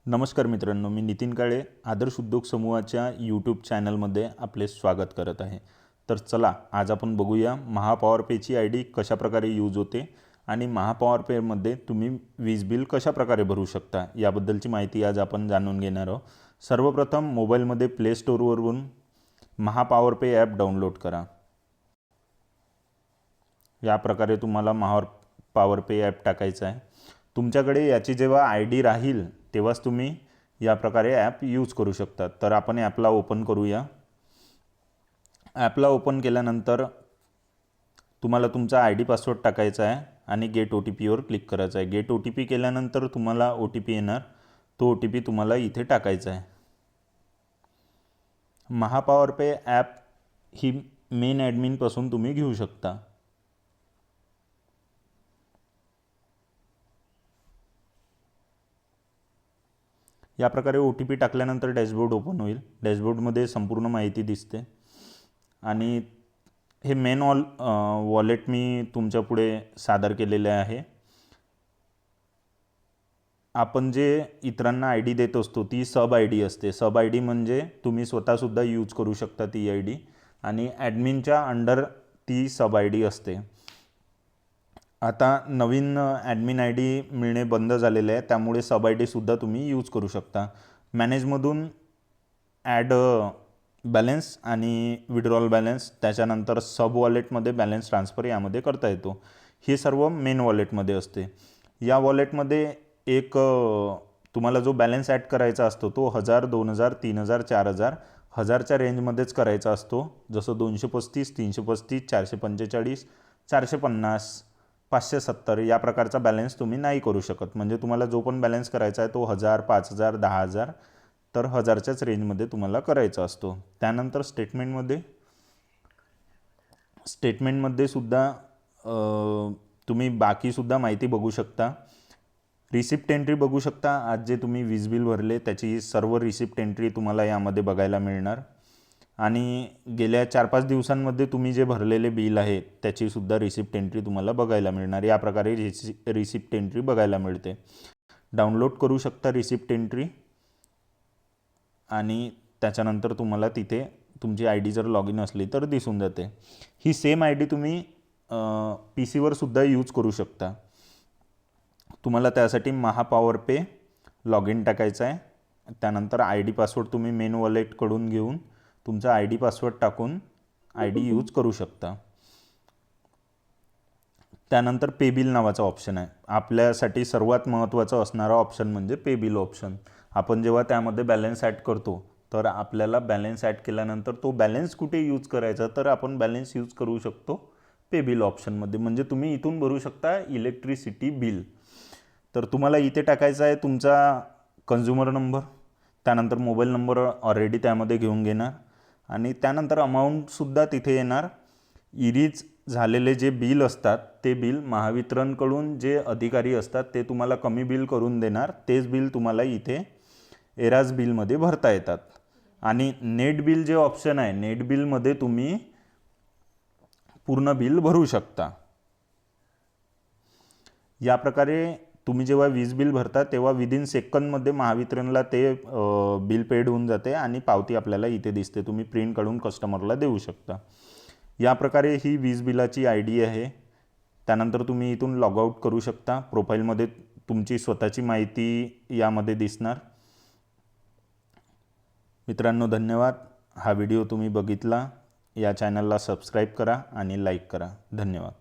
नमस्कार मित्रांनो, मी नितीन काळे आदर्श उद्योग समूहाच्या यूट्यूब चॅनलमध्ये आपले स्वागत करत आहे। तर चला आज आपण बघूया महापॉवर पेची आयडी कशा प्रकारे यूज होते आणि महापॉवर पेमध्ये तुम्ही वीज बिल कशा प्रकारे भरू शकता याबद्दलची माहिती आज आपण जाणून घेणार आहोत। सर्वप्रथम मोबाईलमध्ये प्ले स्टोअरवरून महापॉवर पे ॲप डाउनलोड करा। या प्रकारे तुम्हाला महापॉवर पे ॲप टाकायचं आहे। तुमच्याकडे याची जेव्हा आयडी राहील तेव्हाच तुम्ही या प्रकारे ॲप यूज करू शकता। तर आपण ॲपला ओपन करूया। ॲपला ओपन केल्यानंतर तुम्हाला तुमचा आयडी पासवर्ड टाकायचा आहे आणि गेट OTPवर क्लिक करायचं आहे। गेट OTP केल्यानंतर तुम्हाला OTP येणार, तो OTP तुम्हाला इथे टाकायचा आहे। महापॉवर पे ॲप ही मेन ॲडमिनपासून तुम्ही घेऊ शकता। या प्रकारे OTP टाकल्यानंतर डॅशबोर्ड ओपन होईल। डॅशबोर्डमध्ये संपूर्ण माहिती दिसते आणि हे मेन वॉलेट मी तुमच्या पुढे सादर केलेले आहे। आपण जे इतरांना आयडी देत असतो ती सब आयडी असते। सब आयडी म्हणजे तुम्ही स्वतःसुद्धा यूज करू शकता ती आयडी आणि ॲडमिनच्या अंडर ती सब आयडी असते। आता नवीन ॲडमिन आयडी मिळणे बंद झालेले आहे, त्यामुळे सब आयडीसुद्धा तुम्ही यूज करू शकता। मॅनेजमधून ॲड बॅलन्स आणि विड्रॉल बॅलन्स, त्याच्यानंतर सब वॉलेटमध्ये बॅलन्स ट्रान्सफर यामध्ये करता येतो। हे सर्व मेन वॉलेटमध्ये असते। या वॉलेटमध्ये एक तुम्हाला जो बॅलन्स ॲड करायचा असतो तो 1000, 2000, 3000, 4000, 1000च्या रेंजमध्येच करायचा असतो। जसं 235, 335, 445, 450, 570 या प्रकारचा बॅलन्स तुम्ही नाही करू शकत। म्हणजे तुम्हाला जो पण बॅलन्स करायचा आहे तो 1000, 5000, 10000 तर 1000च्याच रेंजमध्ये तुम्हाला करायचा असतो। त्यानंतर स्टेटमेंटमध्ये सुद्धा तुम्ही बाकीसुद्धा माहिती बघू शकता। रिसिप्ट एंट्री बघू शकता। आज जे तुम्ही वीज बिल भरले त्याची सर्व रिसिप्ट एंट्री तुम्हाला यामध्ये बघायला मिळणार आणि गेल्या 4-5 दिवसांमध्ये तुम्ही जे भरलेले बिल आहे त्याचीसुद्धा रिसिप्ट एंट्री तुम्हाला बघायला मिळणार। या प्रकारे रिसिप्ट एंट्री बघायला मिळते। डाउनलोड करू शकता रिसिप्ट एंट्री आणि त्याच्यानंतर तुम्हाला तिथे तुमची आयडी जर लॉग इन असली तर दिसून जाते। ही सेम आयडी तुम्ही PCवर सुद्धा यूज करू शकता। तुम्हाला त्यासाठी महापॉवर पे लॉग इन टाकायचं आहे। त्यानंतर आयडी पासवर्ड तुम्ही मेन वॉलेटकडून घेऊन तुमचा आयडी पासवर्ड टाकून आयडी यूज करू शकता। त्यानंतर पे बिल नावाचा ऑप्शन आहे। आपल्यासाठी सर्वात महत्त्वाचा असणारा ऑप्शन म्हणजे पे बिल ऑप्शन। आपण जेव्हा त्यामध्ये बॅलन्स ॲड करतो तर आपल्याला बॅलन्स ॲड केल्यानंतर तो बॅलन्स कुठे यूज करायचा, तर आपण बॅलन्स यूज करू शकतो पे बिल ऑप्शनमध्ये। म्हणजे तुम्ही इथून भरू शकता इलेक्ट्रिसिटी बिल। तर तुम्हाला इथे टाकायचा आहे तुमचा कन्झ्युमर नंबर, त्यानंतर मोबाईल नंबर ऑलरेडी त्यामध्ये घेऊन घेणार आणि त्यानंतर अमाऊंटसुद्धा तिथे येणार। इरीज झालेले जे बिल असतात ते बिल महावितरणकडून जे अधिकारी असतात ते तुम्हाला कमी बिल करून देणार। तेच बिल तुम्हाला इथे एराज बिलमध्ये भरता येतात। आणि नेट बिल जे ऑप्शन आहे, नेट बिलमध्ये तुम्ही पूर्ण बिल भरू शकता। या प्रकारे तुम्ही जेव्हा वीज बिल भरता तेव्हा विदिन सेकंदमध्ये महावितरणला ते बिल पेड होऊन जाते आणि पावती आपल्याला इथे दिसते। तुम्ही प्रिंट काढून कस्टमरला देऊ शकता। या प्रकारे ही वीज बिलाची आयडी आहे। त्यानंतर तुम्ही इथून लॉग आउट करू शकता। प्रोफाईलमध्ये तुमची स्वतःची माहिती यामध्ये दिसणार। मित्रांनो धन्यवाद। हा व्हिडिओ तुम्ही बघितला। या चॅनलला सबस्क्राईब करा आणि लाईक करा। धन्यवाद।